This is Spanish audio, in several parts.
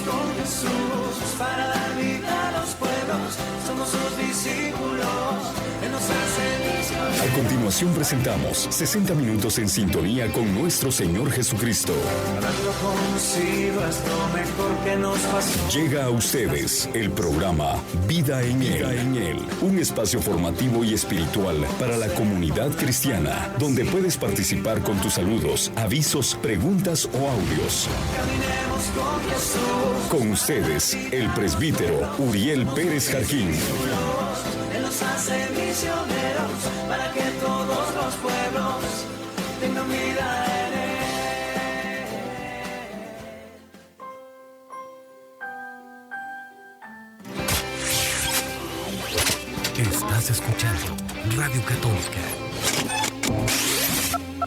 con Jesús para dar vida a los pueblos. Somos sus discípulos, Él nos hace misioneros. A continuación presentamos 60 minutos en sintonía con nuestro Señor Jesucristo. Haberlo conocido es lo mejor que nos pasó. Llega a ustedes el programa Vida en Él, un espacio formativo y espiritual para la comunidad cristiana, donde puedes participar con tus saludos, avisos, preguntas o audios. Caminemos con Jesús. Con ustedes, el presbítero Uriel Pérez Jarquín. Él nos hace misioneros para que todos los pueblos tengan vida en Él. Estás escuchando Radio Católica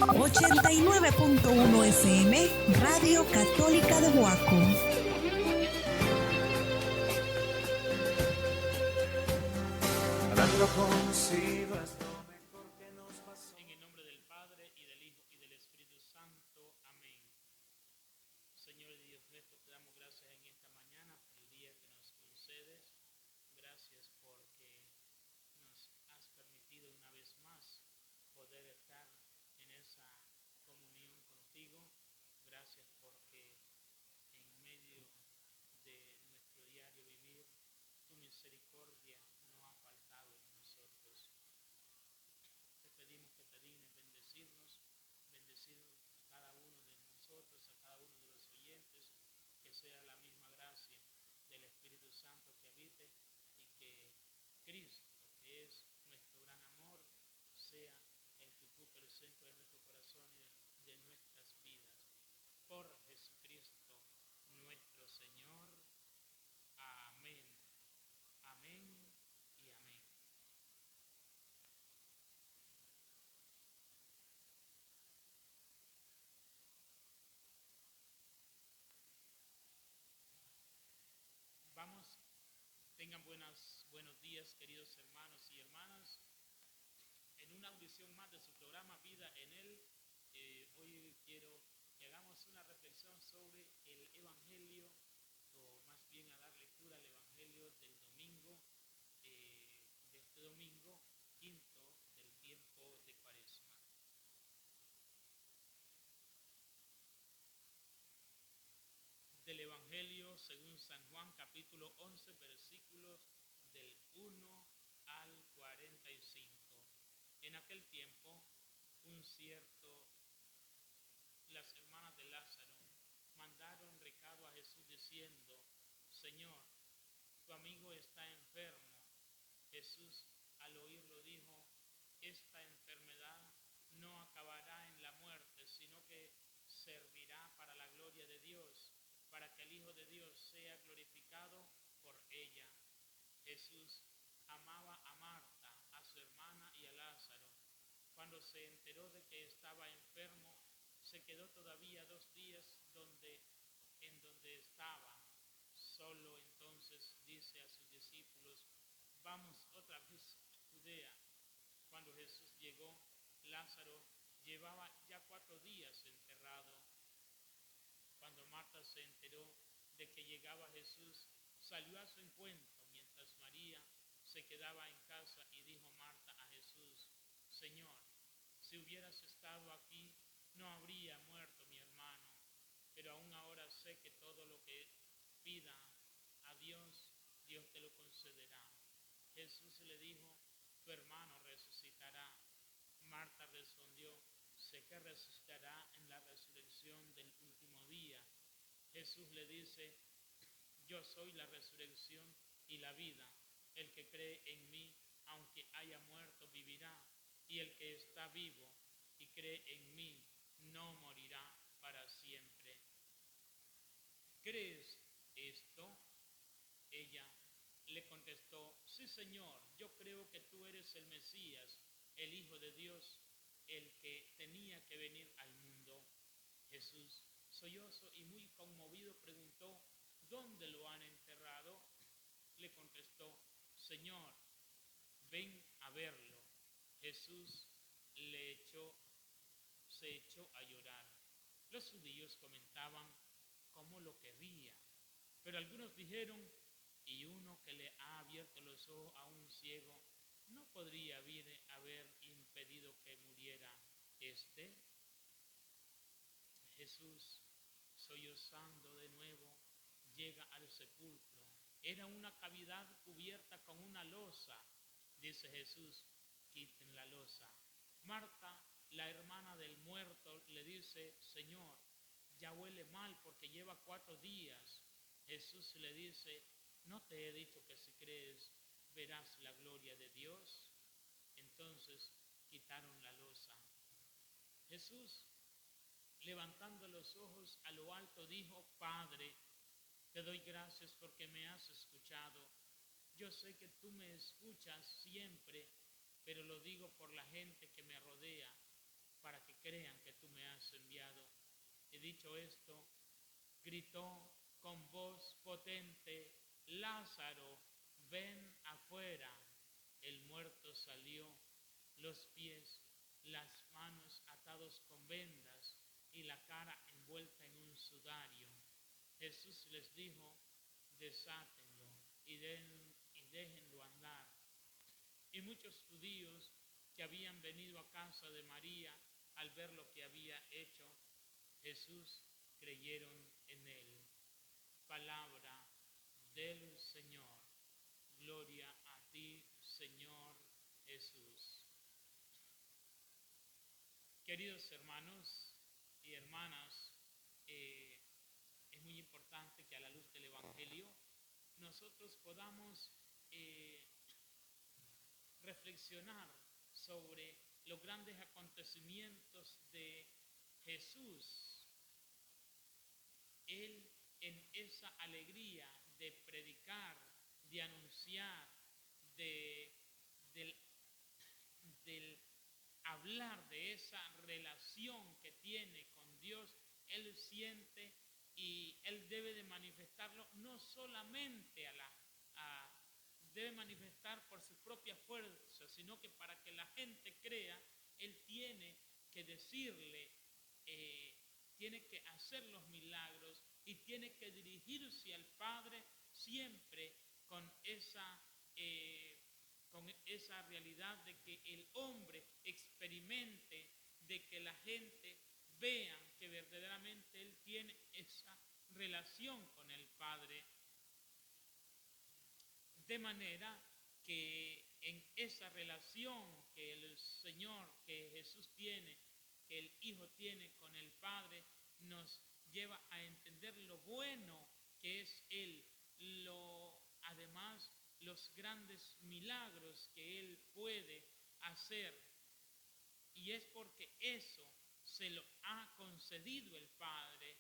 89.1 FM, Radio Católica de Boaco. Haberlo conocido es lo mejor que nos pasó. En el nombre del Padre, y del Hijo, y del Espíritu Santo. Amén. Señor Dios nuestro, te damos gracias en esta mañana por el día que nos concedes. Gracias porque nos has permitido una vez más poder estar en esa comunión contigo. Gracias porque en medio de nuestro diario vivir, tu misericordia no ha faltado en nosotros. Te pedimos que te dignes bendecir a cada uno de nosotros, a cada uno de los oyentes, que sea la misma gracia del Espíritu Santo que habite y que Cristo, que es nuestro gran amor, sea el que ocupe el centro de nuestro corazón y de nuestras vidas. Por Jesucristo nuestro Señor. Amén. Amén y amén. Tengan buenos días, queridos hermanos y hermanas. En una audición más de su programa Vida en Él, hoy quiero que hagamos una reflexión sobre el Evangelio, o más bien a dar lectura al Evangelio del domingo, de este domingo quinto del tiempo de Cuaresma. Del Evangelio según San Juan, capítulo 11, versículos del 1 al 45. En aquel tiempo, las hermanas de Lázaro mandaron recado a Jesús diciendo: Señor, tu amigo está enfermo. Jesús, al oírlo, dijo: esta enfermedad no acabará en la muerte, sino que servirá para la gloria de Dios, para que el Hijo de Dios sea glorificado por ella. Jesús amaba a Marta, a su hermana y a Lázaro. Cuando se enteró de que estaba enfermo, se quedó todavía 2 días en donde estaba. Solo entonces dice a sus discípulos: vamos otra vez a Judea. Cuando Jesús llegó, Lázaro llevaba ya 4 días enterrado. Cuando Marta se enteró de que llegaba Jesús, salió a su encuentro, mientras María se quedaba en casa, y dijo Marta a Jesús: Señor, si hubieras estado aquí, no habría muerto mi hermano. Pero aún ahora sé que todo lo que pida a Dios, Dios te lo concederá. Jesús le dijo: tu hermano resucitará. Marta respondió: sé que resucitará en la resurrección del último día. Jesús le dice: yo soy la resurrección y la vida. El que cree en mí, aunque haya muerto, vivirá. Y el que está vivo y cree en mí, no morirá para siempre. ¿Crees esto? Ella le contestó: sí, Señor, yo creo que tú eres el Mesías, el Hijo de Dios, el que tenía que venir al mundo. Jesús, sollozo y muy conmovido, preguntó: ¿dónde lo han enterrado? Le contestó: Señor, ven a verlo. Jesús se echó a llorar. Los judíos comentaban cómo lo querría. Pero algunos dijeron, y uno que le ha abierto los ojos a un ciego, ¿no podría haber impedido que muriera este? Jesús, sollozando de nuevo, llega al sepulcro. Era una cavidad cubierta con una losa. Dice Jesús, quiten la losa. Marta, la hermana del muerto, le dice, Señor, ya huele mal porque lleva 4 días. Jesús le dice, ¿no te he dicho que si crees verás la gloria de Dios? Entonces quitaron la losa. Jesús, levantando los ojos a lo alto, dijo, Padre, te doy gracias porque me has escuchado. Yo sé que tú me escuchas siempre, pero lo digo por la gente que me rodea, para que crean que tú me has enviado. Y dicho esto, gritó con voz potente, Lázaro, ven afuera. El muerto salió, los pies, las manos atados con vendas y la cara envuelta en un sudario. Jesús les dijo, desátenlo y déjenlo andar. Y muchos judíos que habían venido a casa de María, al ver lo que había hecho Jesús, creyeron en él. Palabra del Señor. Gloria a ti, Señor Jesús. Queridos hermanos y hermanas, es muy importante que a la luz del Evangelio nosotros podamos reflexionar sobre los grandes acontecimientos de Jesús. Él, en esa alegría de predicar, de anunciar, del hablar de esa relación que tiene con Dios, Él siente y Él debe de manifestarlo no solamente debe manifestar por su propia fuerza, sino que para que la gente crea, Él tiene que decirle, tiene que hacer los milagros y tiene que dirigirse al Padre siempre con esa realidad de que el hombre experimente, de que la gente vea que verdaderamente Él tiene esa relación con el Padre. De manera que en esa relación que el Señor, que Jesús tiene, que el Hijo tiene con el Padre, nos lleva a entender lo bueno que es Él, además los grandes milagros que Él puede hacer. Y es porque eso se lo ha concedido el Padre.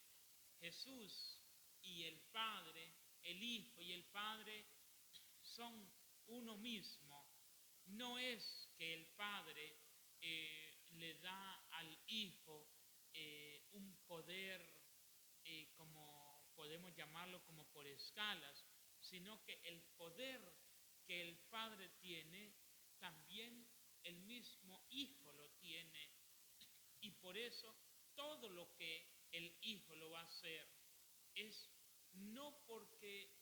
Jesús y el Padre, el Hijo y el Padre son uno mismo. No es que el Padre le da al Hijo un poder, como podemos llamarlo, como por escalas, sino que el poder que el Padre tiene, también el mismo Hijo lo tiene. Y por eso todo lo que el Hijo lo va a hacer es no porque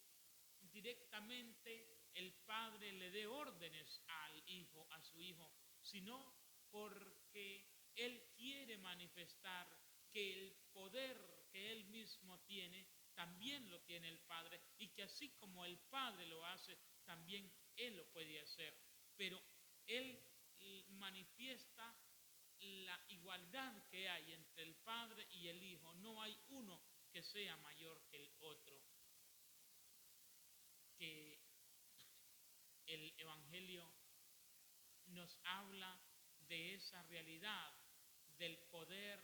directamente el Padre le dé órdenes al Hijo, a su Hijo, sino porque Él quiere manifestar que el poder que Él mismo tiene, también lo tiene el Padre, y que así como el Padre lo hace, también Él lo puede hacer. Pero Él manifiesta la igualdad que hay entre el Padre y el Hijo. No hay uno que sea mayor que el otro. Que el Evangelio nos habla de esa realidad, del poder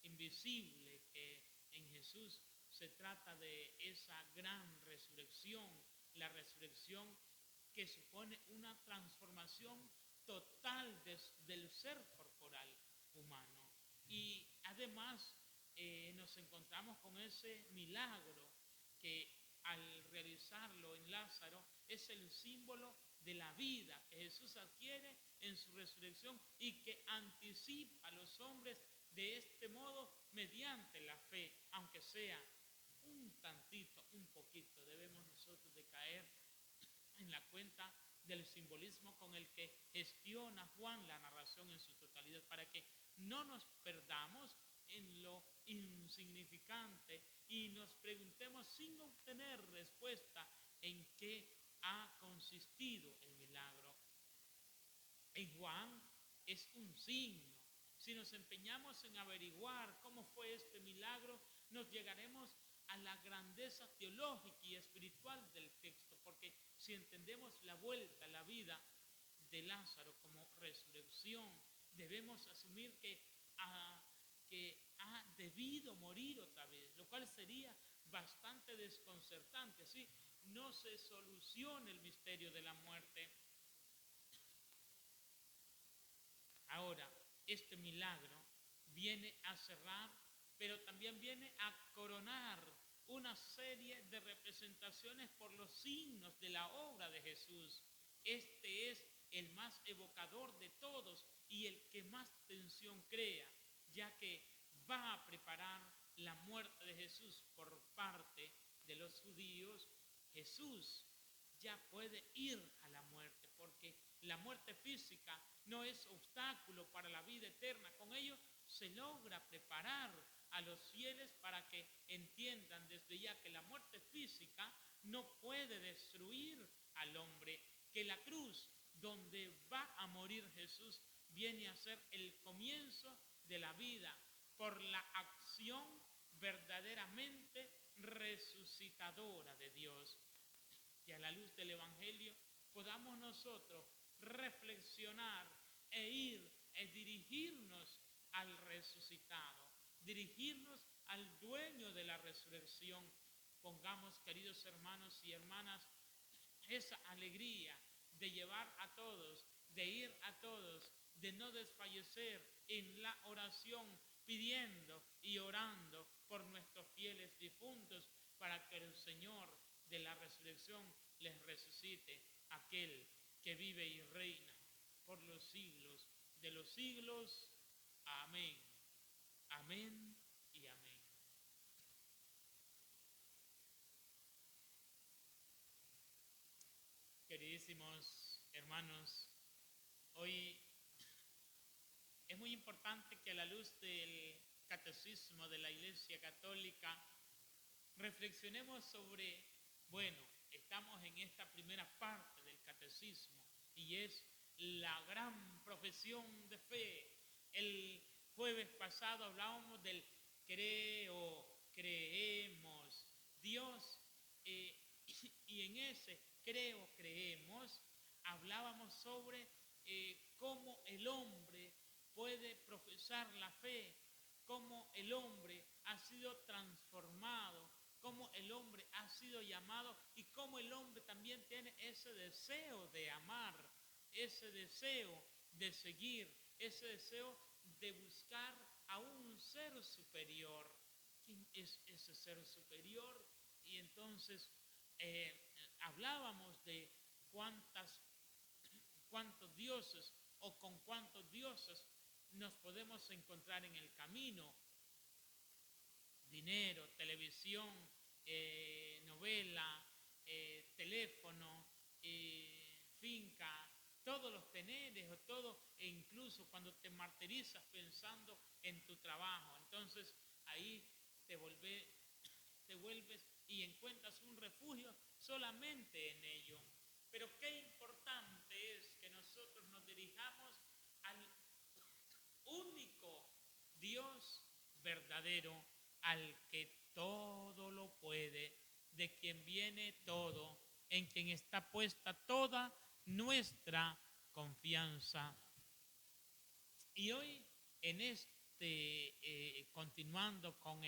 invisible que en Jesús se trata, de esa gran resurrección, la resurrección que supone una transformación total del ser corporal humano. Y además nos encontramos con ese milagro que al realizarlo en Lázaro es el símbolo de la vida que Jesús adquiere en su resurrección y que anticipa a los hombres de este modo mediante la fe, aunque sea un tantito, un poquito de la cuenta del simbolismo con el que gestiona Juan la narración en su totalidad, para que no nos perdamos en lo insignificante y nos preguntemos sin obtener respuesta en qué ha consistido el milagro. En Juan es un signo. Si nos empeñamos en averiguar cómo fue este milagro, nos llegaremos a la grandeza teológica y espiritual del texto, porque si entendemos la vuelta a la vida de Lázaro como resurrección, debemos asumir que ha debido morir otra vez, lo cual sería bastante desconcertante. Así no se soluciona el misterio de la muerte. Ahora, este milagro viene a cerrar, pero también viene a coronar una serie de representaciones por los signos de la obra de Jesús. Este es el más evocador de todos y el que más tensión crea, ya que va a preparar la muerte de Jesús por parte de los judíos. Jesús ya puede ir a la muerte, porque la muerte física no es obstáculo para la vida eterna. Con ello se logra preparar a los fieles para que entiendan desde ya que la muerte física no puede destruir al hombre, que la cruz donde va a morir Jesús viene a ser el comienzo de la vida por la acción verdaderamente resucitadora de Dios. Que a la luz del Evangelio podamos nosotros reflexionar e dirigirnos al resucitado, dirigirnos al dueño de la resurrección. Pongamos, queridos hermanos y hermanas, esa alegría de llevar a todos, de ir a todos, de no desfallecer en la oración, pidiendo y orando por nuestros fieles difuntos, para que el Señor de la resurrección les resucite, aquel que vive y reina por los siglos de los siglos. Amén. Amén y amén. Queridísimos hermanos, hoy es muy importante que a la luz del catecismo de la Iglesia Católica reflexionemos sobre, estamos en esta primera parte del catecismo y es la gran profesión de fe. El jueves pasado hablábamos del creo, creemos, Dios, y en ese creo, creemos, hablábamos sobre cómo el hombre puede profesar la fe, cómo el hombre ha sido transformado, cómo el hombre ha sido llamado y cómo el hombre también tiene ese deseo de amar, ese deseo de seguir, ese deseo de buscar a un ser superior. ¿Quién es ese ser superior? Y entonces hablábamos de cuántos dioses o con cuántos dioses nos podemos encontrar en el camino. Dinero, televisión, novela, teléfono, finca, todos los teneres o todo, e incluso cuando te martirizas pensando en tu trabajo. Entonces ahí te vuelves y encuentras un refugio solamente en ello. Pero qué importante es que nosotros nos dirijamos al único Dios verdadero, al que todo lo puede, de quien viene todo, en quien está puesta toda nuestra confianza. Y hoy, en continuando con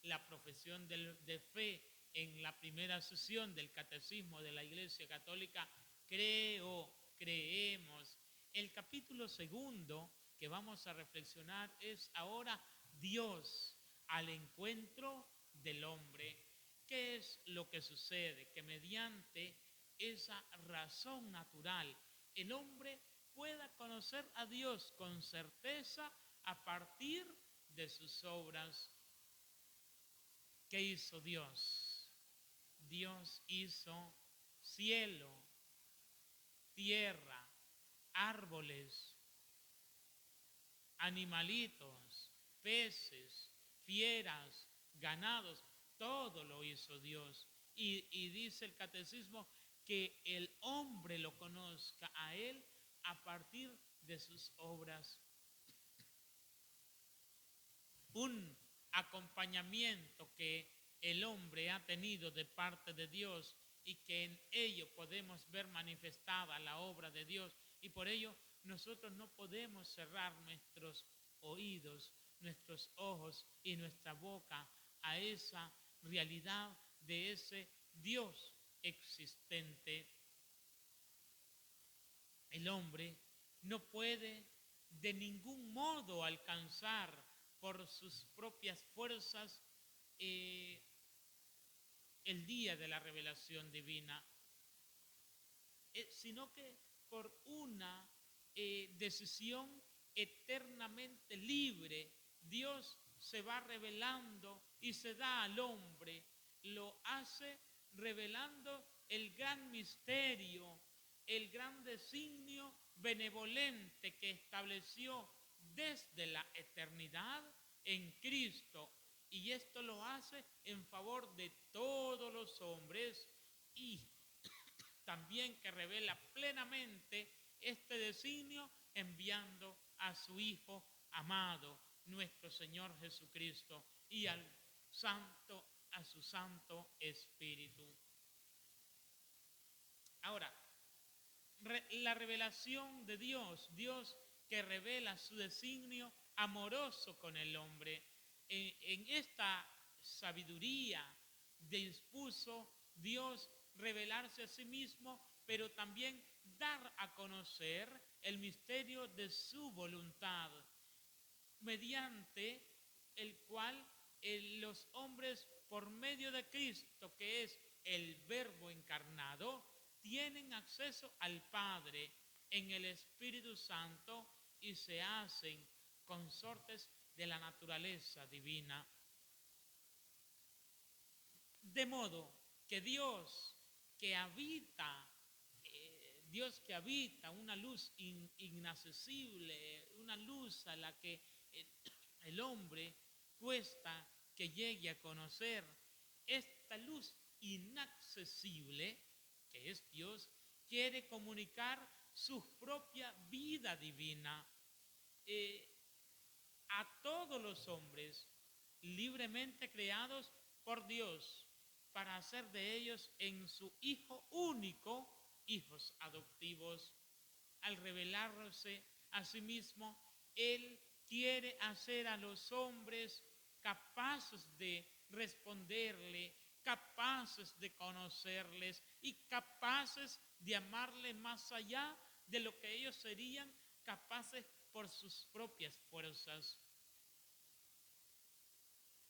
la profesión de fe, en la primera sesión del Catecismo de la Iglesia Católica, creemos. El capítulo segundo que vamos a reflexionar es ahora Dios al encuentro del hombre. ¿Qué es lo que sucede? Que mediante esa razón natural el hombre pueda conocer a Dios con certeza a partir de sus obras. ¿Qué hizo Dios? Dios hizo cielo, tierra, árboles, animalitos, peces, fieras, ganados, todo lo hizo Dios. Y dice el catecismo que el hombre lo conozca a Él a partir de sus obras. Un acompañamiento que el hombre ha tenido de parte de Dios y que en ello podemos ver manifestada la obra de Dios, y por ello nosotros no podemos cerrar nuestros oídos, nuestros ojos y nuestra boca a esa realidad de ese Dios existente. El hombre no puede de ningún modo alcanzar por sus propias fuerzas el día de la revelación divina, sino que por una decisión eternamente libre, Dios se va revelando y se da al hombre, lo hace revelando el gran misterio, el gran designio benevolente que estableció desde la eternidad en Cristo. Y esto lo hace en favor de todos los hombres, y también que revela plenamente este designio enviando a su Hijo amado, nuestro Señor Jesucristo, y a su Santo Espíritu. Ahora, la revelación de Dios, Dios que revela su designio amoroso con el hombre, en esta sabiduría dispuso Dios revelarse a sí mismo, pero también dar a conocer el misterio de su voluntad, mediante el cual los hombres, por medio de Cristo, que es el Verbo encarnado, tienen acceso al Padre en el Espíritu Santo y se hacen consortes de la naturaleza divina. De modo que Dios que habita una luz inaccesible, una luz a la que el hombre cuesta que llegue a conocer, esta luz inaccesible, que es Dios, quiere comunicar su propia vida divina a todos los hombres, libremente creados por Dios, para hacer de ellos en su Hijo único, hijos adoptivos. Al revelarse a sí mismo, Él quiere hacer a los hombres capaces de responderle, capaces de conocerles y capaces de amarle más allá de lo que ellos serían capaces por sus propias fuerzas.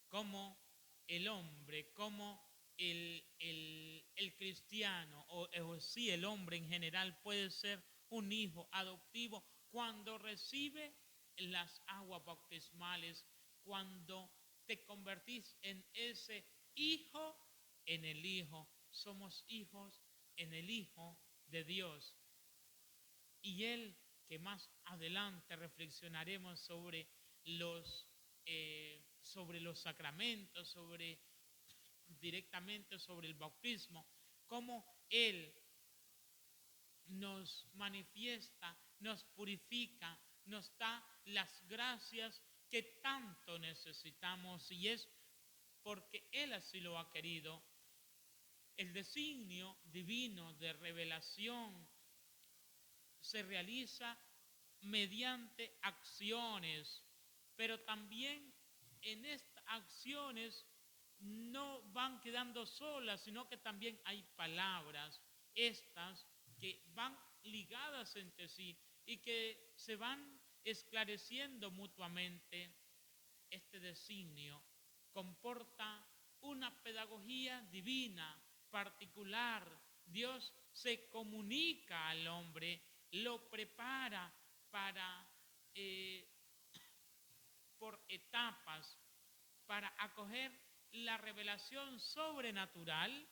Como el hombre, como el cristiano, o sí, el hombre en general puede ser un hijo adoptivo cuando recibe las aguas bautismales, cuando te convertís en ese hijo, en el Hijo. Somos hijos en el Hijo de Dios. Y Él, que más adelante reflexionaremos sobre los sacramentos, directamente sobre el bautismo, cómo Él nos manifiesta, nos purifica, nos da las gracias que tanto necesitamos, y es porque Él así lo ha querido. El designio divino de revelación se realiza mediante acciones, pero también en estas acciones no van quedando solas, sino que también hay palabras, estas que van ligadas entre sí y que se van esclareciendo mutuamente. Este designio comporta una pedagogía divina particular. Dios se comunica al hombre, lo prepara para por etapas, para acoger la revelación sobrenatural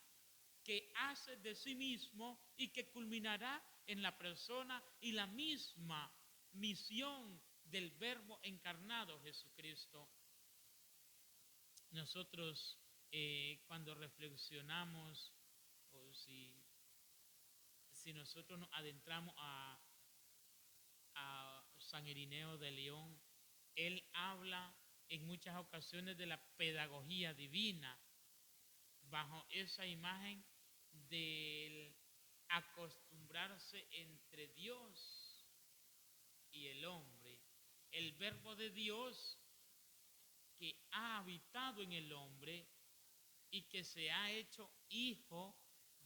que hace de sí mismo y que culminará en la persona y la misma misión del Verbo encarnado, Jesucristo. Nosotros cuando reflexionamos, o si nosotros nos adentramos a San Irineo de León, él habla en muchas ocasiones de la pedagogía divina, bajo esa imagen del acostumbrarse entre Dios y el hombre. El Verbo de Dios que ha habitado en el hombre y que se ha hecho hijo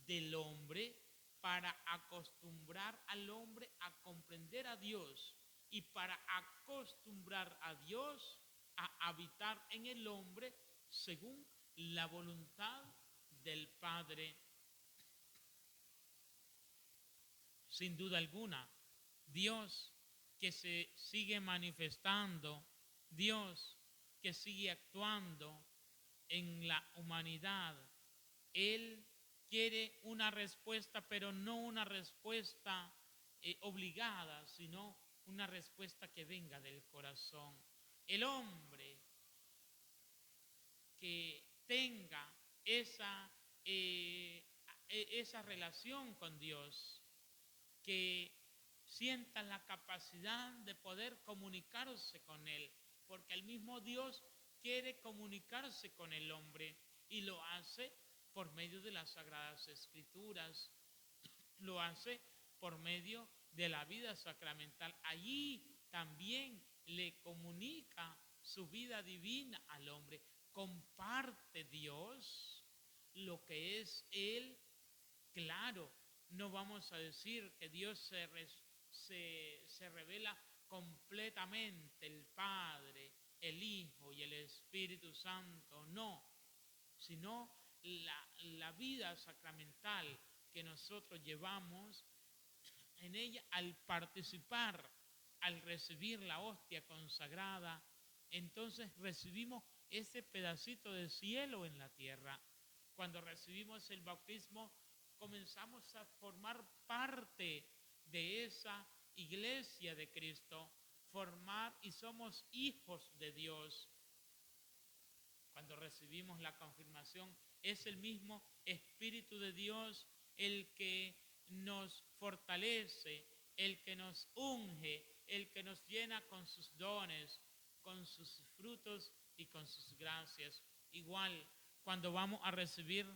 del hombre para acostumbrar al hombre a comprender a Dios y para acostumbrar a Dios a habitar en el hombre según la voluntad del Padre. Sin duda alguna, Dios que se sigue manifestando, Dios que sigue actuando en la humanidad, Él quiere una respuesta, pero no una respuesta obligada, sino una respuesta que venga del corazón. El hombre que tenga esa relación con Dios, que sienta la capacidad de poder comunicarse con Él, porque el mismo Dios quiere comunicarse con el hombre y lo hace por medio de las Sagradas Escrituras, lo hace por medio de la vida sacramental. Allí también le comunica su vida divina al hombre. Comparte Dios lo que es Él. Claro, no vamos a decir que Dios se revela completamente, el Padre, el Hijo y el Espíritu Santo, no, sino la vida sacramental que nosotros llevamos en ella al participar, al recibir la hostia consagrada, entonces recibimos ese pedacito de cielo en la tierra. Cuando recibimos el bautismo, comenzamos a formar parte de esa iglesia de Cristo, formar y somos hijos de Dios. Cuando recibimos la confirmación, es el mismo Espíritu de Dios el que nos fortalece, el que nos unge, el que nos llena con sus dones, con sus frutos y con sus gracias. Igual, cuando vamos a recibir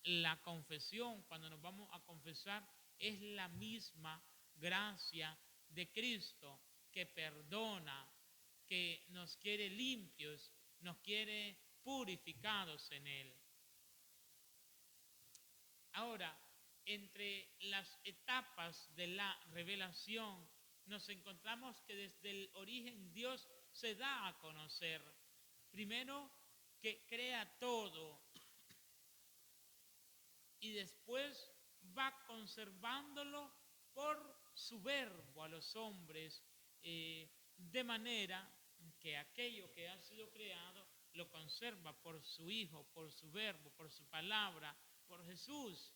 la confesión, cuando nos vamos a confesar, es la misma gracia de Cristo que perdona, que nos quiere limpios, nos quiere purificados en Él. Ahora, entre las etapas de la revelación, nos encontramos que desde el origen Dios se da a conocer. Primero, que crea todo y después va conservándolo por su verbo a los hombres, de manera que aquello que ha sido creado lo conserva por su Hijo, por su verbo, por su palabra, por Jesús,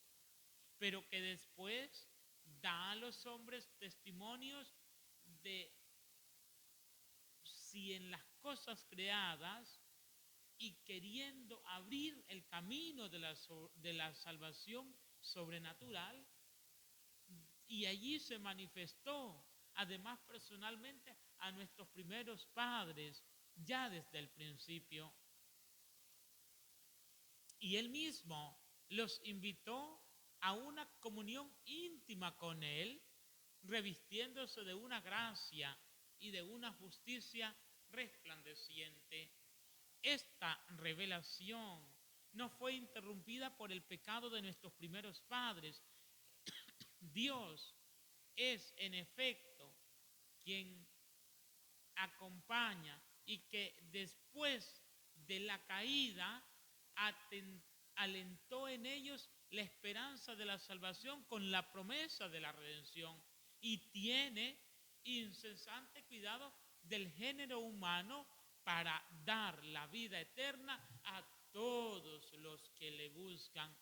pero que después da a los hombres testimonios de si en las cosas creadas y queriendo abrir el camino de la salvación sobrenatural, y allí se manifestó, además personalmente, a nuestros primeros padres, ya desde el principio. Y Él mismo los invitó a una comunión íntima con Él, revistiéndose de una gracia y de una justicia resplandeciente. Esta revelación no fue interrumpida por el pecado de nuestros primeros padres. Dios es en efecto quien acompaña y que después de la caída alentó en ellos la esperanza de la salvación con la promesa de la redención y tiene incesante cuidado del género humano para dar la vida eterna a todos los que le buscan.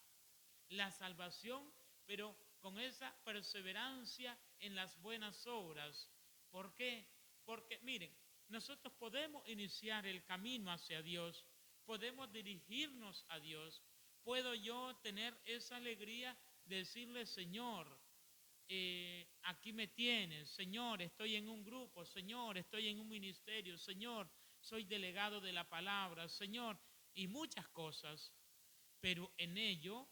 La salvación, pero con esa perseverancia en las buenas obras. ¿Por qué? Porque miren, nosotros podemos iniciar el camino hacia Dios, podemos dirigirnos a Dios. Puedo yo tener esa alegría de decirle, Señor, aquí me tienes, Señor, estoy en un grupo, Señor, estoy en un ministerio, Señor, soy delegado de la palabra, Señor, y muchas cosas. Pero en ello,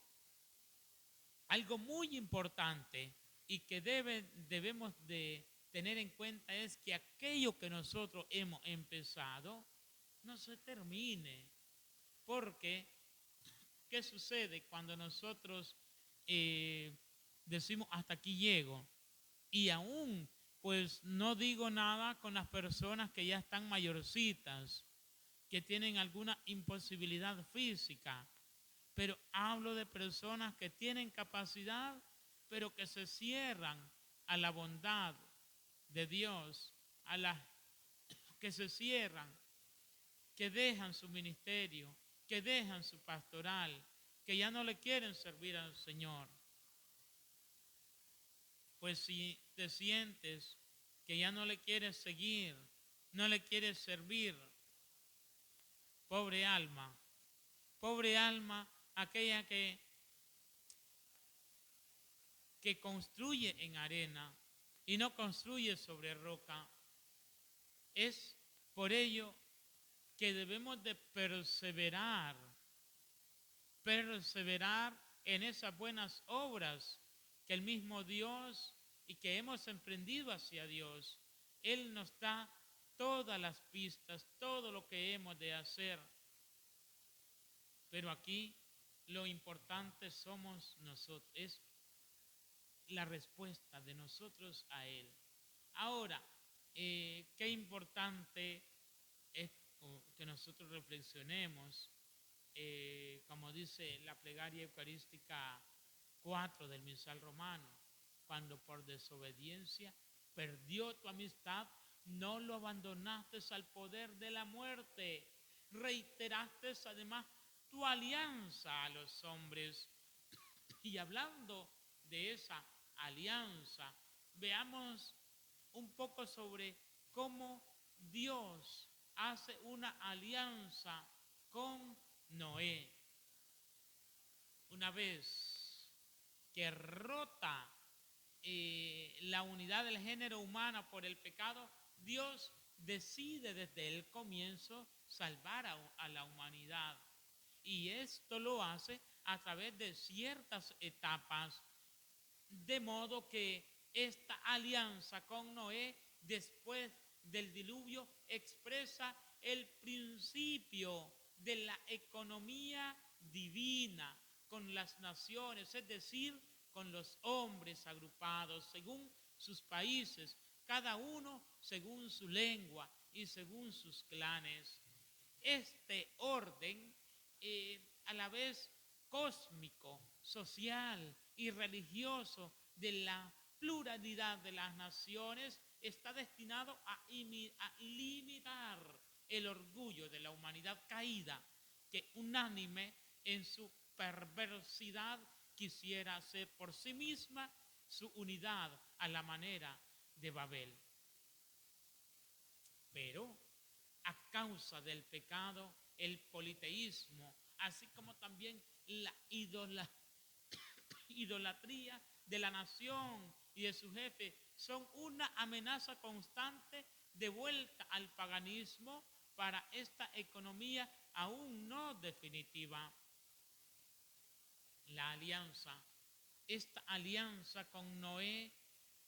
algo muy importante y que debemos de tener en cuenta es que aquello que nosotros hemos empezado no se termine. Porque, ¿qué sucede cuando nosotros decimos hasta aquí llego? Y aún, pues no digo nada con las personas que ya están mayorcitas, que tienen alguna imposibilidad física, pero hablo de personas que tienen capacidad, pero que se cierran a la bondad de Dios, que se cierran, que dejan su ministerio, que dejan su pastoral, que ya no le quieren servir al Señor. Pues si te sientes que ya no le quieres seguir, no le quieres servir, pobre alma, aquella que construye en arena y no construye sobre roca. Es por ello que debemos de perseverar en esas buenas obras que el mismo Dios y que hemos emprendido hacia Dios. Él nos da todas las pistas, todo lo que hemos de hacer. Pero aquí lo importante somos nosotros, es la respuesta de nosotros a Él. Ahora, qué importante es que nosotros reflexionemos, como dice la plegaria eucarística 4 del misal romano, cuando por desobediencia perdió tu amistad, no lo abandonaste al poder de la muerte, reiteraste además tu alianza a los hombres. Y hablando de esa alianza, veamos un poco sobre cómo Dios hace una alianza con Noé. Una vez que rota la unidad del género humano por el pecado, Dios decide desde el comienzo salvar a la humanidad. Y esto lo hace a través de ciertas etapas, de modo que esta alianza con Noé, después del diluvio, expresa el principio de la economía divina con las naciones, es decir, con los hombres agrupados según sus países, cada uno según su lengua y según sus clanes. Este orden, a la vez cósmico, social y religioso de la pluralidad de las naciones, está destinado a limitar el orgullo de la humanidad caída, que unánime en su perversidad quisiera hacer por sí misma su unidad a la manera de Babel. Pero a causa del pecado, el politeísmo, así como también la idolatría de la nación y de su jefe, son una amenaza constante de vuelta al paganismo para esta economía aún no definitiva. Esta alianza con Noé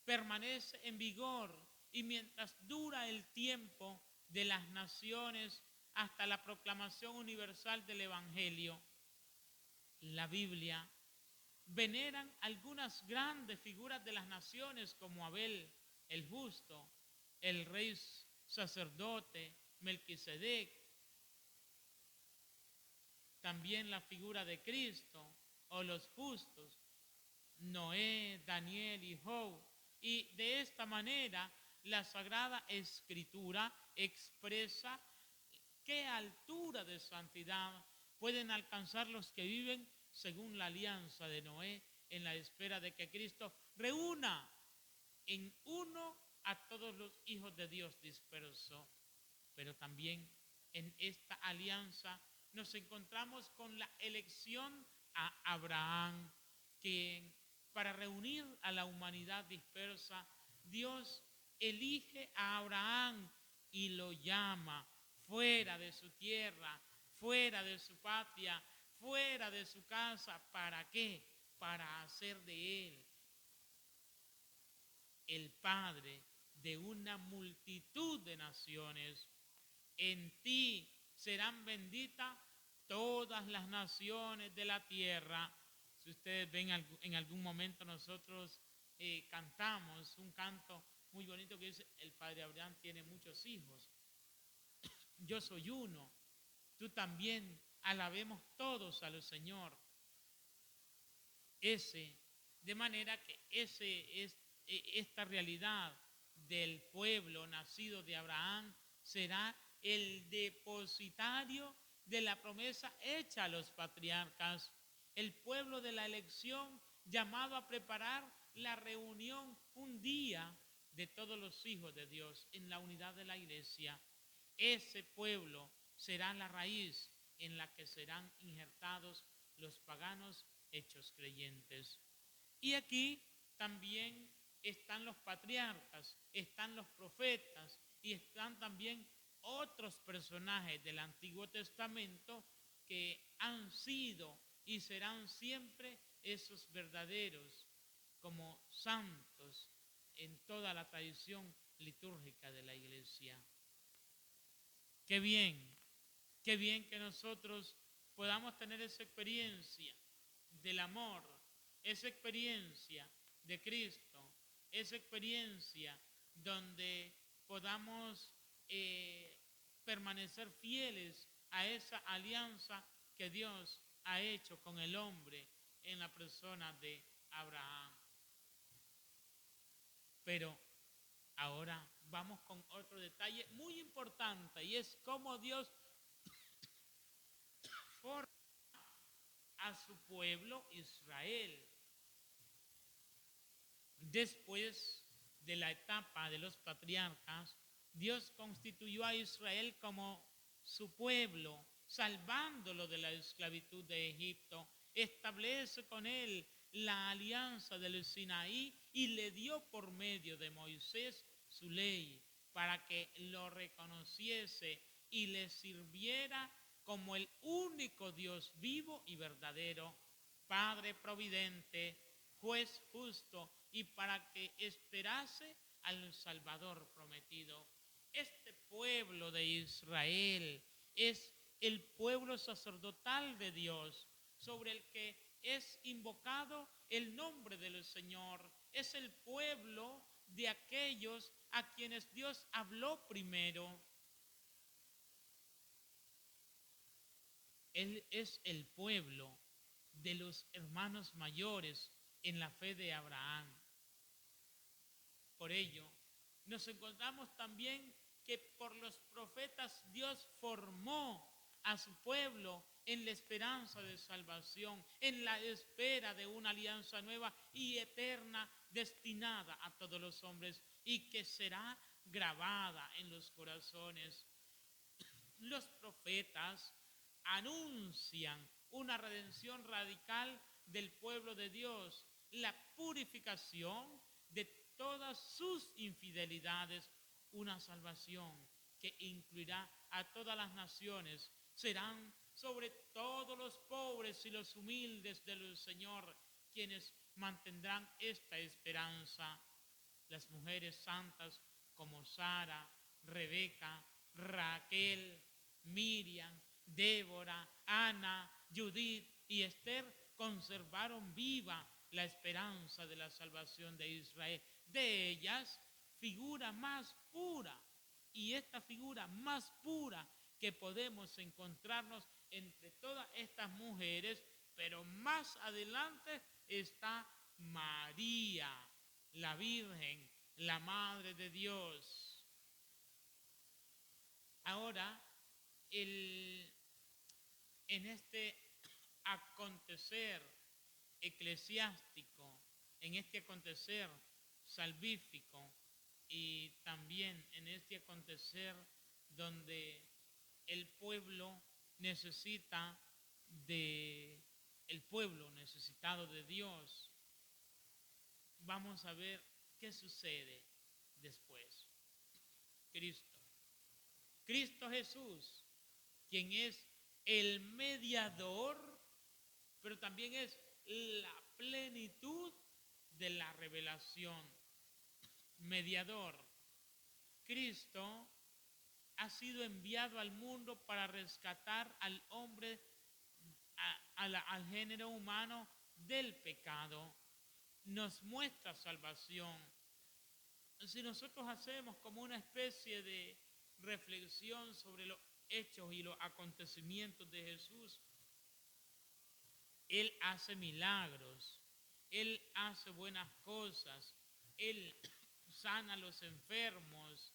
permanece en vigor, y mientras dura el tiempo de las naciones hasta la proclamación universal del Evangelio, la Biblia veneran algunas grandes figuras de las naciones como Abel, el justo, el rey sacerdote, Melquisedec, también la figura de Cristo o los justos, Noé, Daniel y Job. Y de esta manera la Sagrada Escritura expresa qué altura de santidad pueden alcanzar los que viven según la alianza de Noé en la espera de que Cristo reúna en uno a todos los hijos de Dios dispersos. Pero también en esta alianza nos encontramos con la elección a Abraham, que para reunir a la humanidad dispersa, Dios elige a Abraham y lo llama fuera de su tierra, fuera de su patria, fuera de su casa. ¿Para qué? Para hacer de él el padre de una multitud de naciones. En ti serán benditas todas las naciones de la tierra. Si ustedes ven, en algún momento nosotros cantamos un canto muy bonito que dice: el padre Abraham tiene muchos hijos, yo soy uno, tú también. Alabemos todos al Señor. De manera que esta realidad del pueblo nacido de Abraham será el depositario de la promesa hecha a los patriarcas, el pueblo de la elección llamado a preparar la reunión un día de todos los hijos de Dios en la unidad de la iglesia. Ese pueblo será la raíz en la que serán injertados los paganos hechos creyentes. Y aquí también están los patriarcas, están los profetas y están también otros personajes del Antiguo Testamento que han sido y serán siempre esos verdaderos como santos en toda la tradición litúrgica de la iglesia. Qué bien que nosotros podamos tener esa experiencia del amor, esa experiencia de Cristo, esa experiencia donde podamos permanecer fieles a esa alianza que Dios ha hecho con el hombre en la persona de Abraham. Pero ahora vamos con otro detalle muy importante, y es cómo Dios forma a su pueblo Israel. Después de la etapa de los patriarcas, Dios constituyó a Israel como su pueblo, salvándolo de la esclavitud de Egipto. Establece con él la alianza del Sinaí y le dio por medio de Moisés su ley para que lo reconociese y le sirviera como el único Dios vivo y verdadero, Padre providente, juez justo, y para que esperase al Salvador prometido. Este pueblo de Israel es el pueblo sacerdotal de Dios, sobre el que es invocado el nombre del Señor. Es el pueblo de aquellos a quienes Dios habló primero. Él es el pueblo de los hermanos mayores en la fe de Abraham. Por ello, nos encontramos también que por los profetas Dios formó a su pueblo en la esperanza de salvación, en la espera de una alianza nueva y eterna destinada a todos los hombres y que será grabada en los corazones. Los profetas anuncian una redención radical del pueblo de Dios, la purificación de todas sus infidelidades, una salvación que incluirá a todas las naciones. Serán sobre todos los pobres y los humildes del Señor quienes mantendrán esta esperanza. Las mujeres santas como Sara, Rebeca, Raquel, Miriam, Débora, Ana, Judith y Esther conservaron viva la esperanza de la salvación de Israel. De ellas, figura más pura, y esta figura más pura que podemos encontrarnos entre todas estas mujeres, pero más adelante está María, la Virgen, la Madre de Dios. Ahora, en este acontecer eclesiástico, en este acontecer salvífico y también en este acontecer donde el pueblo necesitado de Dios, vamos a ver qué sucede después. Cristo Jesús, quien es el mediador, pero también es la plenitud de la revelación. Mediador. Cristo ha sido enviado al mundo para rescatar al hombre, al género humano del pecado. Nos muestra salvación. Si nosotros hacemos como una especie de reflexión sobre los hechos y los acontecimientos de Jesús, Él hace milagros, Él hace buenas cosas, Él sana a los enfermos,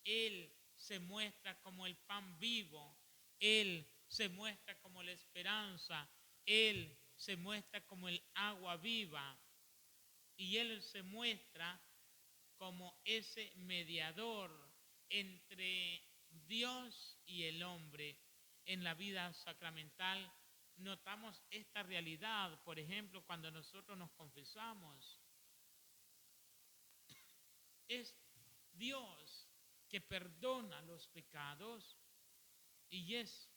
Él se muestra como el pan vivo, Él se muestra como la esperanza, Él se muestra como el agua viva y Él se muestra como ese mediador entre Dios y el hombre. En la vida sacramental notamos esta realidad, por ejemplo, cuando nosotros nos confesamos. Es Dios que perdona los pecados y es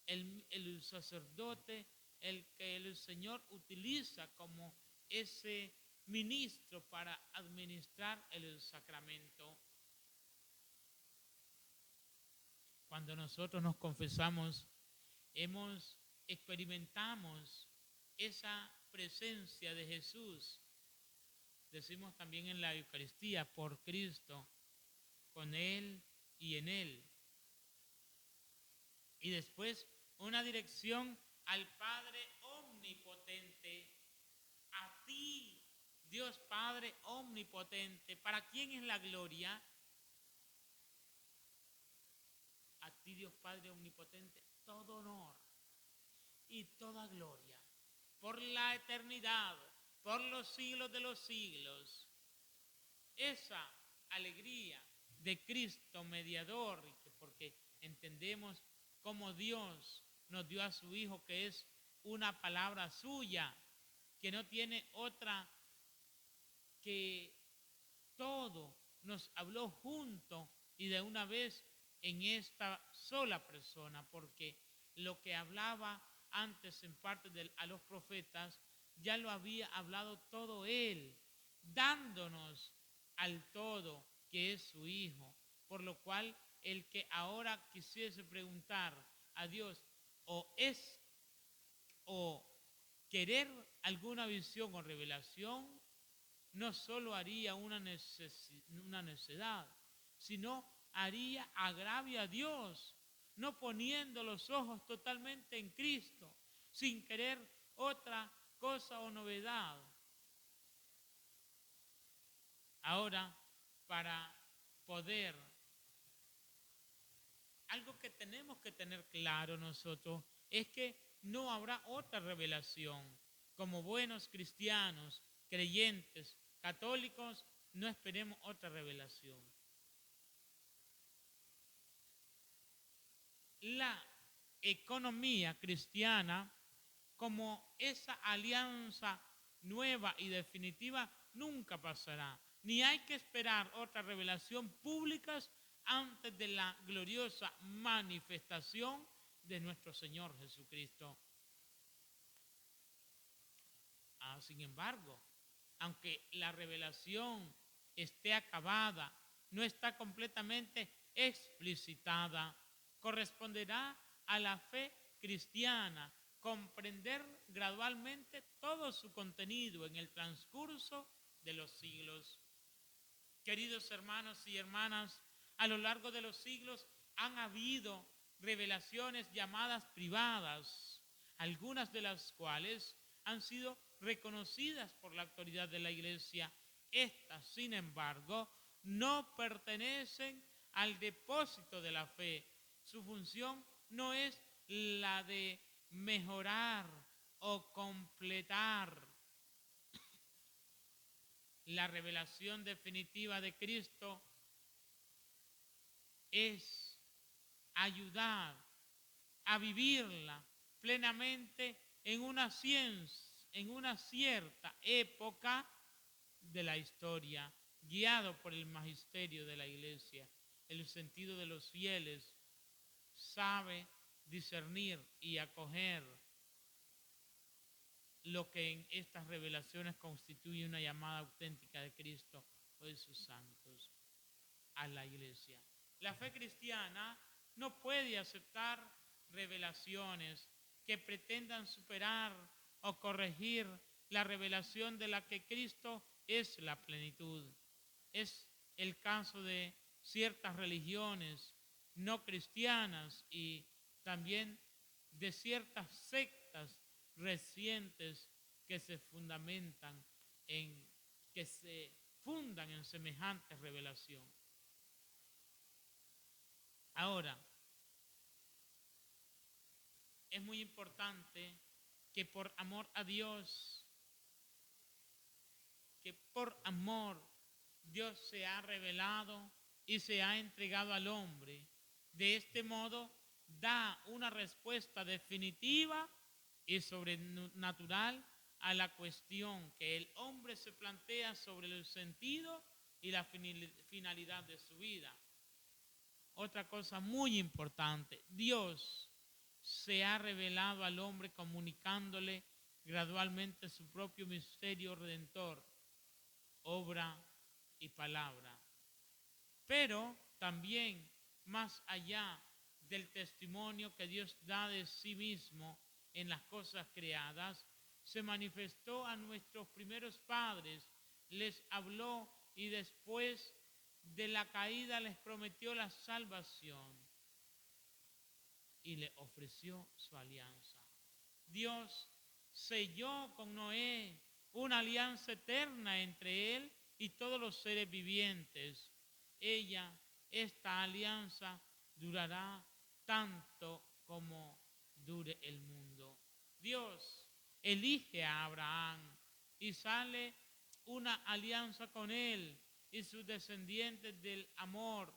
el sacerdote el que el Señor utiliza como ese ministro para administrar el sacramento. Cuando nosotros nos confesamos, experimentamos esa presencia de Jesús. Decimos también en la Eucaristía, por Cristo, con Él y en Él. Y después una dirección al Padre omnipotente. A ti, Dios Padre omnipotente. ¿Para quién es la gloria? A ti, Dios Padre omnipotente, todo honor y toda gloria por la eternidad, por los siglos de los siglos. Esa alegría de Cristo mediador, porque entendemos cómo Dios nos dio a su Hijo, que es una palabra suya, que no tiene otra, que todo nos habló junto y de una vez en esta sola persona, porque lo que hablaba antes en parte a los profetas, ya lo había hablado todo Él, dándonos al todo que es su Hijo, por lo cual el que ahora quisiese preguntar a Dios o querer alguna visión o revelación, no solo haría una necedad, sino haría agravio a Dios, no poniendo los ojos totalmente en Cristo, sin querer otra cosa o novedad. Ahora, para poder, algo que tenemos que tener claro nosotros es que no habrá otra revelación. Como buenos cristianos, creyentes, católicos, no esperemos otra revelación. La economía cristiana, como esa alianza nueva y definitiva, nunca pasará. Ni hay que esperar otra revelación públicas antes de la gloriosa manifestación de nuestro Señor Jesucristo. Sin embargo, aunque la revelación esté acabada, no está completamente explicitada, corresponderá a la fe cristiana comprender gradualmente todo su contenido en el transcurso de los siglos. Queridos hermanos y hermanas, a lo largo de los siglos han habido revelaciones llamadas privadas, algunas de las cuales han sido reconocidas por la autoridad de la Iglesia. Estas, sin embargo, no pertenecen al depósito de la fe. Su función no es la de mejorar o completar la revelación definitiva de Cristo es ayudar a vivirla plenamente en una cierta época de la historia, guiado por el magisterio de la Iglesia. El sentido de los fieles sabe discernir y acoger lo que en estas revelaciones constituye una llamada auténtica de Cristo o de sus santos a la Iglesia. La fe cristiana no puede aceptar revelaciones que pretendan superar o corregir la revelación de la que Cristo es la plenitud. Es el caso de ciertas religiones no cristianas y también de ciertas sectas recientes que se fundan en semejante revelación. Ahora, es muy importante que por amor a Dios, Dios se ha revelado y se ha entregado al hombre. De este modo, da una respuesta definitiva y sobrenatural a la cuestión que el hombre se plantea sobre el sentido y la finalidad de su vida. Otra cosa muy importante, Dios se ha revelado al hombre comunicándole gradualmente su propio misterio redentor, obra y palabra. Pero también, más allá del testimonio que Dios da de sí mismo en las cosas creadas, se manifestó a nuestros primeros padres, les habló y después de la caída les prometió la salvación y le ofreció su alianza. Dios selló con Noé una alianza eterna entre él y todos los seres vivientes. Esta alianza durará tanto como dure el mundo. Dios elige a Abraham y sale una alianza con él y sus descendientes del amor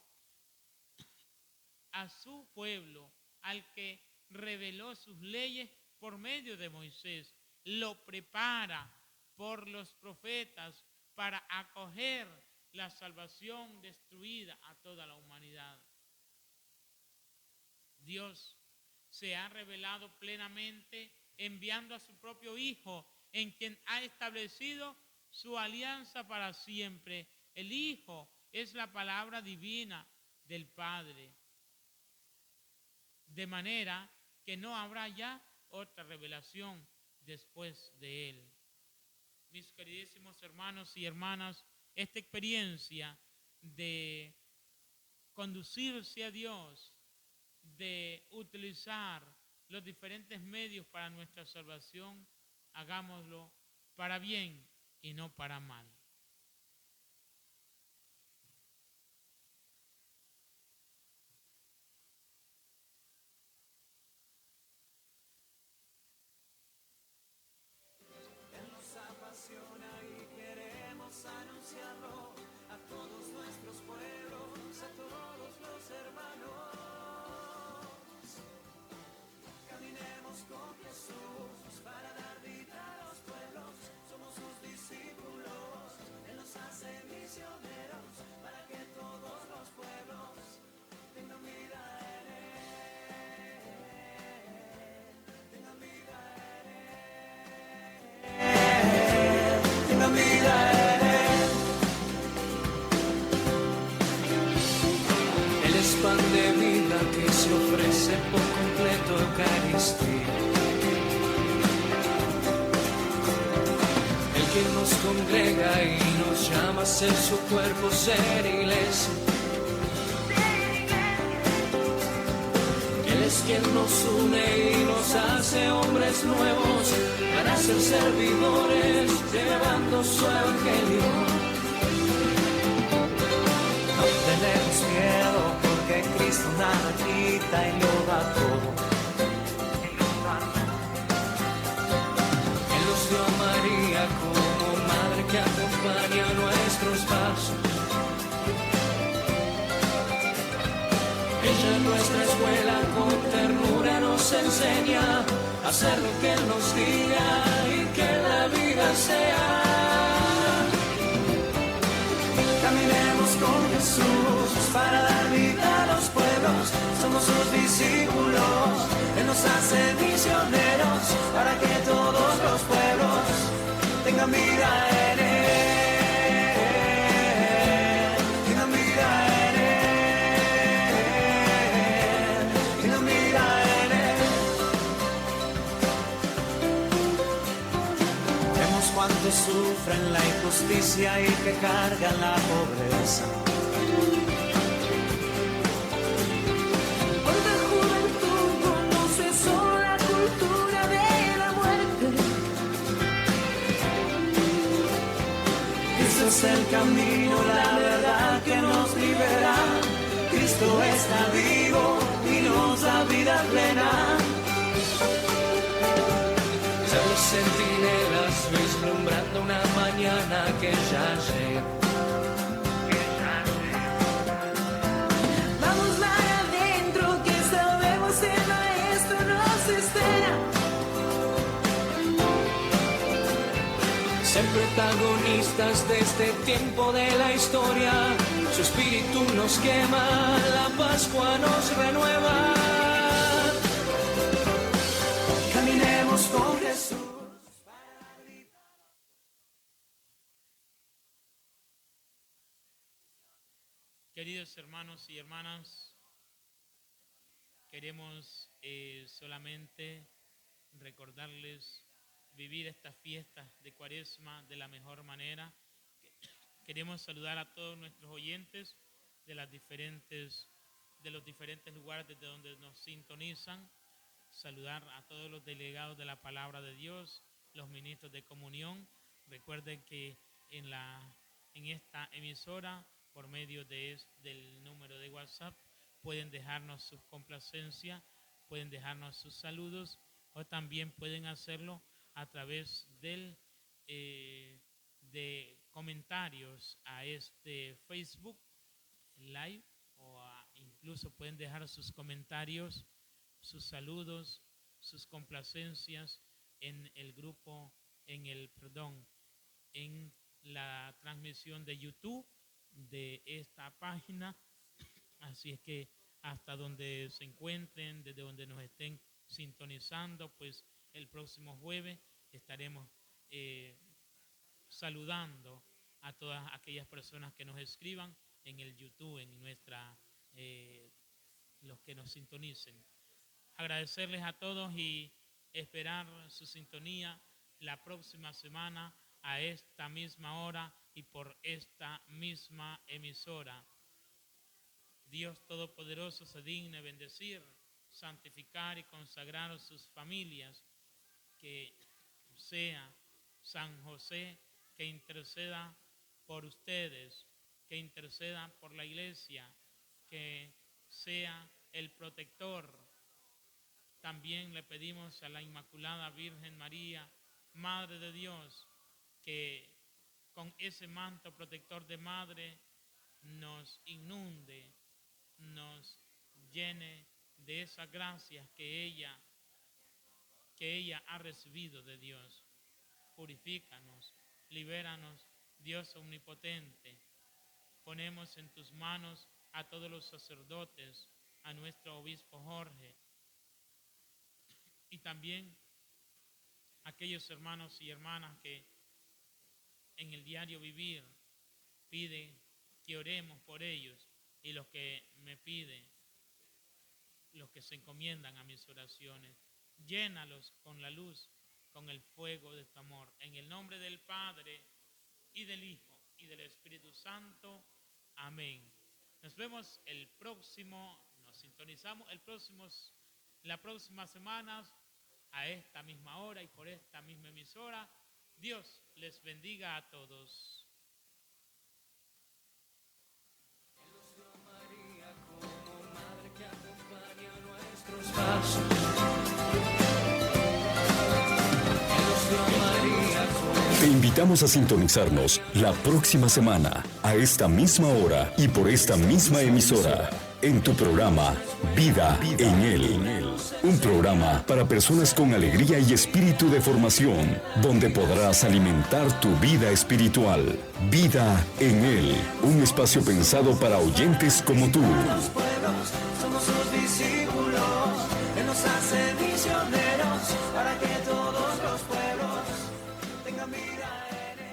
a su pueblo, al que reveló sus leyes por medio de Moisés. Lo prepara por los profetas para acoger la salvación destruida a toda la humanidad. Dios se ha revelado plenamente enviando a su propio Hijo, en quien ha establecido su alianza para siempre. El Hijo es la palabra divina del Padre, de manera que no habrá ya otra revelación después de él. Mis queridísimos hermanos y hermanas, esta experiencia de conducirse a Dios, de utilizar los diferentes medios para nuestra salvación, hagámoslo para bien y no para mal. Pan de vida que se ofrece por completo Eucaristía. El que nos congrega y nos llama a ser su cuerpo, ser iglesia. Él es quien nos une y nos hace hombres nuevos para ser servidores, llevando su evangelio. No tenemos miedo, que Cristo nada quita y lo da todo. Él nos dio a María como madre que acompaña a nuestra iglesia, nuestra escuela, con ternura nos enseña a hacer lo que Él nos diga y que la vida sea. Caminemos con Jesús para dar vida a los pueblos. Somos sus discípulos, Él nos hace misioneros para que todos los pueblos tengan vida en Él. Tengan vida en Él. Tengan vida en Él. Vemos cuántos sufren la injusticia y que cargan la pobreza. Cuánta juventud conoce solo la cultura de la muerte. Cristo es el camino, la verdad que nos libera. Cristo está vivo y nos da vida plena. Somos centinelas vislumbrando una mañana que ya llega. Vamos para adentro que sabemos que el Maestro nos espera. Ser protagonistas de este tiempo de la historia. Su espíritu nos quema, la Pascua nos renueva. Caminemos con Jesús. Queridos hermanos y hermanas, queremos solamente recordarles vivir estas fiestas de Cuaresma de la mejor manera. Queremos saludar a todos nuestros oyentes de los diferentes lugares desde donde nos sintonizan. Saludar a todos los delegados de la Palabra de Dios, los ministros de comunión. Recuerden que en esta emisora, por medio del número de WhatsApp, pueden dejarnos sus complacencias, pueden dejarnos sus saludos, o también pueden hacerlo a través de comentarios a este Facebook Live, o incluso pueden dejar sus comentarios, sus saludos, sus complacencias en el grupo, en la transmisión de YouTube de esta página. Así es que hasta donde se encuentren, desde donde nos estén sintonizando, pues el próximo jueves estaremos saludando a todas aquellas personas que nos escriban en el YouTube, en los que nos sintonicen. Agradecerles a todos y esperar su sintonía la próxima semana a esta misma hora y por esta misma emisora. Dios Todopoderoso se digne bendecir, santificar y consagrar sus familias. Que sea San José que interceda por ustedes, que interceda por la iglesia, que sea el protector. También le pedimos a la Inmaculada Virgen María, Madre de Dios, que con ese manto protector de madre nos inunde, nos llene de esas gracias que ella ha recibido de Dios. Purifícanos, libéranos, Dios omnipotente. Ponemos en tus manos a todos los sacerdotes, a nuestro obispo Jorge, y también a aquellos hermanos y hermanas que en el diario vivir piden que oremos por ellos, y los que me piden, los que se encomiendan a mis oraciones. Llénalos con la luz, con el fuego de tu amor. En el nombre del Padre, y del Hijo, y del Espíritu Santo. Amén. Nos vemos nos sintonizamos la próxima semana a esta misma hora y por esta misma emisora. Dios les bendiga a todos. Te invitamos a sintonizarnos la próxima semana, a esta misma hora y por esta misma emisora. en tu programa Vida en Él. Un programa para personas con alegría y espíritu de formación, donde podrás alimentar tu vida espiritual. Vida en Él, un espacio pensado para oyentes como tú. Los pueblos somos sus discípulos, Él nos hace misioneros para que todos los pueblos tengan vida en Él.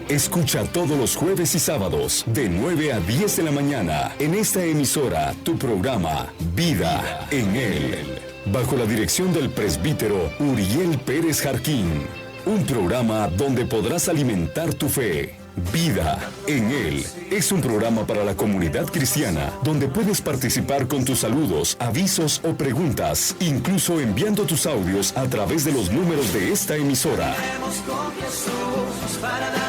Escucha todos los jueves y sábados de 9 a 10 de la mañana en esta emisora tu programa Vida en Él, bajo la dirección del presbítero Uriel Pérez Jarquín. Un programa donde podrás alimentar tu fe. Vida en Él es un programa para la comunidad cristiana donde puedes participar con tus saludos, avisos o preguntas, incluso enviando tus audios a través de los números de esta emisora. Caminemos con Jesús para dar